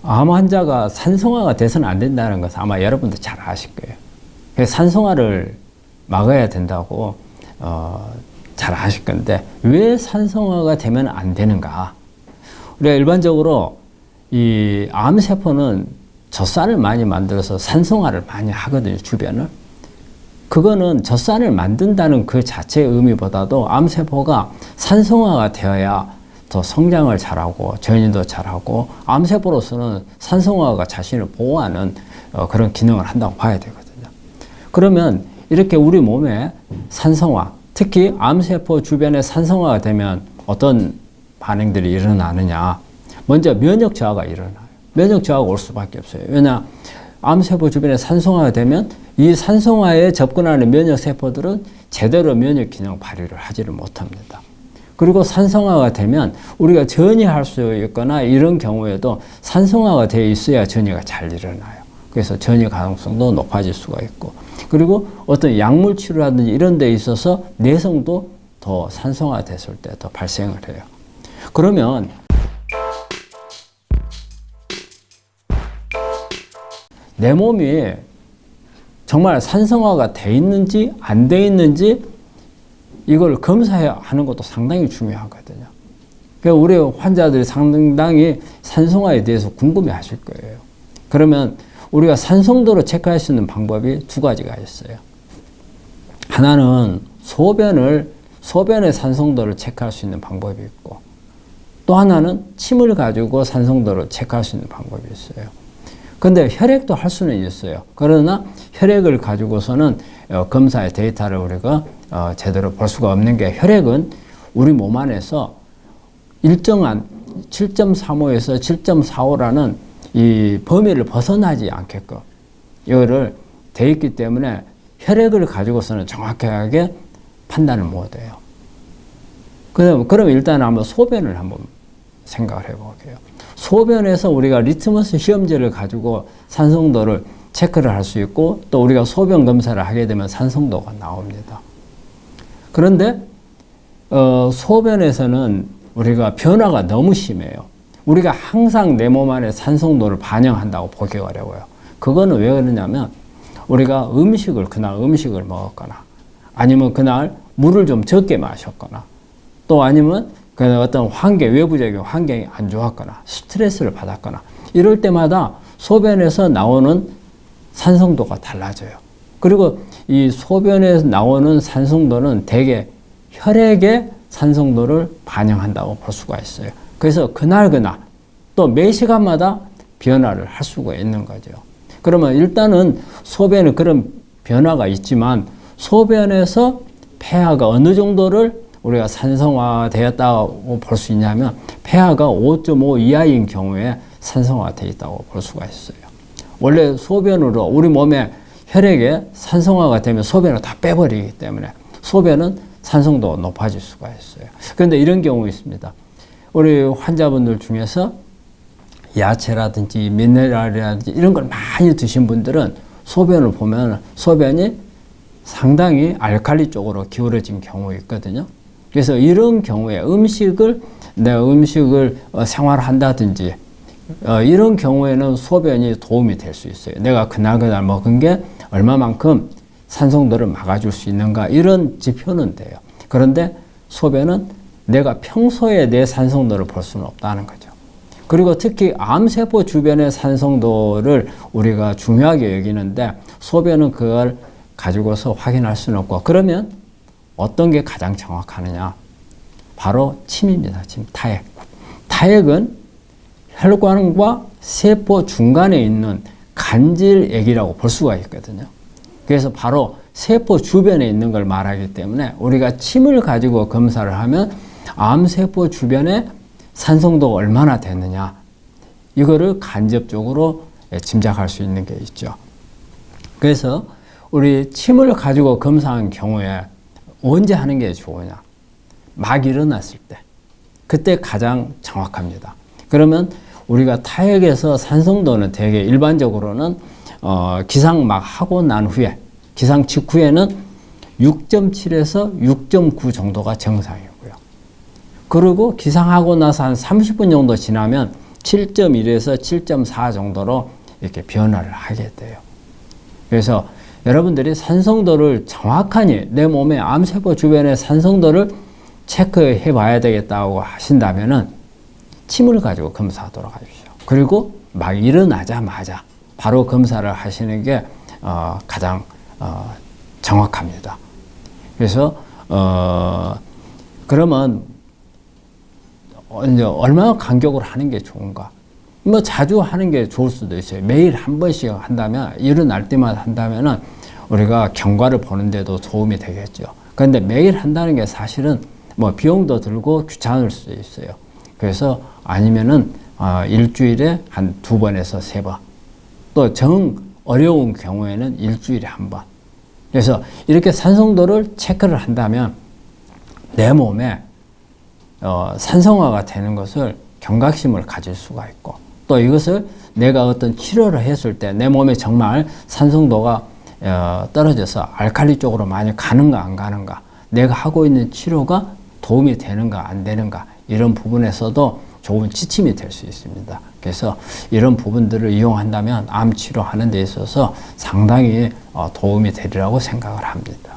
암 환자가 산성화가 돼서는 안 된다는 것은 아마 여러분도 잘 아실 거예요. 그래서 산성화를 막아야 된다고 잘 아실 건데 왜 산성화가 되면 안 되는가? 우리가 일반적으로 이 암세포는 젖산을 많이 만들어서 산성화를 많이 하거든요, 주변을. 그거는 젖산을 만든다는 그 자체의 의미보다도 암세포가 산성화가 되어야 더 성장을 잘하고 전이도 잘하고 암세포로서는 산성화가 자신을 보호하는 그런 기능을 한다고 봐야 되거든요. 그러면 이렇게 우리 몸에 산성화, 특히 암세포 주변에 산성화가 되면 어떤 반응들이 일어나느냐. 먼저 면역 저하가 일어나요. 면역 저하가 올 수밖에 없어요. 왜냐? 암세포 주변에 산성화가 되면 이 산성화에 접근하는 면역세포들은 제대로 면역 기능 발휘를 하지를 못합니다. 그리고 산성화가 되면 우리가 전이할 수 있거나 이런 경우에도 산성화가 되어 있어야 전이가 잘 일어나요. 그래서 전이 가능성도 높아질 수가 있고, 그리고 어떤 약물 치료라든지 이런 데 있어서 내성도 더 산성화 됐을 때 더 발생을 해요. 그러면 내 몸이 정말 산성화가 돼 있는지 안 돼 있는지 이걸 검사하는 것도 상당히 중요하거든요. 그러니까 우리 환자들이 상당히 산성화에 대해서 궁금해 하실 거예요. 그러면 우리가 산성도를 체크할 수 있는 방법이 두 가지가 있어요. 하나는 소변의 산성도를 체크할 수 있는 방법이 있고, 또 하나는 침을 가지고 산성도를 체크할 수 있는 방법이 있어요. 근데 혈액도 할 수는 있어요. 그러나 혈액을 가지고서는 검사의 데이터를 우리가 제대로 볼 수가 없는 게, 혈액은 우리 몸 안에서 일정한 7.35에서 7.45라는 이 범위를 벗어나지 않게끔 이거를 돼 있기 때문에 혈액을 가지고서는 정확하게 판단을 못 해요. 그럼 일단 한번 소변을 한번 생각을 해볼게요. 소변에서 우리가 리트머스 시험지를 가지고 산성도를 체크를 할 수 있고, 또 우리가 소변 검사를 하게 되면 산성도가 나옵니다. 그런데 소변에서는 우리가 변화가 너무 심해요. 우리가 항상 내 몸 안에 산성도를 반영한다고 보기 어려워요. 그거는 왜 그러냐면 우리가 그날 음식을 먹었거나, 아니면 그날 물을 좀 적게 마셨거나, 또 아니면 어떤 외부적인 환경이 안 좋았거나, 스트레스를 받았거나, 이럴 때마다 소변에서 나오는 산성도가 달라져요. 그리고 이 소변에서 나오는 산성도는 대개 혈액의 산성도를 반영한다고 볼 수가 있어요. 그래서 그날 또 매 시간마다 변화를 할 수가 있는 거죠. 그러면 일단은 소변에 그런 변화가 있지만, 소변에서 폐하가 어느 정도를 우리가 산성화되었다고 볼 수 있냐면, 폐하가 5.5 이하인 경우에 산성화되어 있다고 볼 수가 있어요. 원래 소변으로 우리 몸에 혈액에 산성화가 되면 소변을 다 빼버리기 때문에 소변은 산성도가 높아질 수가 있어요. 그런데 이런 경우 있습니다. 우리 환자분들 중에서 야채라든지 미네랄이라든지 이런 걸 많이 드신 분들은 소변을 보면 소변이 상당히 알칼리 쪽으로 기울어진 경우 있거든요. 그래서 이런 경우에 내가 음식을 생활한다든지 이런 경우에는 소변이 도움이 될 수 있어요. 내가 그날 먹은 게 얼마만큼 산성도를 막아줄 수 있는가, 이런 지표는 돼요. 그런데 소변은 내가 평소에 내 산성도를 볼 수는 없다는 거죠. 그리고 특히 암세포 주변의 산성도를 우리가 중요하게 여기는데, 소변은 그걸 가지고서 확인할 수는 없고, 그러면 어떤 게 가장 정확하느냐? 바로 침입니다. 타액. 타액은 혈관과 세포 중간에 있는 간질액이라고 볼 수가 있거든요. 그래서 바로 세포 주변에 있는 걸 말하기 때문에 우리가 침을 가지고 검사를 하면 암세포 주변에 산성도가 얼마나 되느냐, 이거를 간접적으로 짐작할 수 있는 게 있죠. 그래서 우리 침을 가지고 검사한 경우에 언제 하는 게 좋으냐? 막 일어났을 때. 그때 가장 정확합니다. 그러면 우리가 타액에서 산성도는 대개 일반적으로는 기상 막 하고 난 후에, 기상 직후에는 6.7에서 6.9 정도가 정상이고요. 그리고 기상하고 나서 한 30분 정도 지나면 7.1에서 7.4 정도로 이렇게 변화를 하게 돼요. 그래서 여러분들이 산성도를 정확하게 내 몸의 암세포 주변의 산성도를 체크해 봐야 되겠다고 하신다면은 침을 가지고 검사하도록 하십시오. 그리고 막 일어나자마자 바로 검사를 하시는 게 가장 정확합니다. 그래서 그러면 이제 얼마나 간격으로 하는 게 좋은가? 뭐 자주 하는 게 좋을 수도 있어요. 매일 한 번씩 한다면, 일어날 때마다 한다면은 우리가 경과를 보는데도 도움이 되겠죠. 그런데 매일 한다는 게 사실은 뭐 비용도 들고 귀찮을 수도 있어요. 그래서 아니면은 일주일에 한 2번에서 3번, 또 정 어려운 경우에는 일주일에 1번. 그래서 이렇게 산성도를 체크를 한다면 내 몸에 산성화가 되는 것을 경각심을 가질 수가 있고, 또 이것을 내가 어떤 치료를 했을 때 내 몸에 정말 산성도가 떨어져서 알칼리 쪽으로 많이 가는가 안 가는가, 내가 하고 있는 치료가 도움이 되는가 안 되는가, 이런 부분에서도 좋은 지침이 될 수 있습니다. 그래서 이런 부분들을 이용한다면 암 치료하는 데 있어서 상당히 도움이 되리라고 생각을 합니다.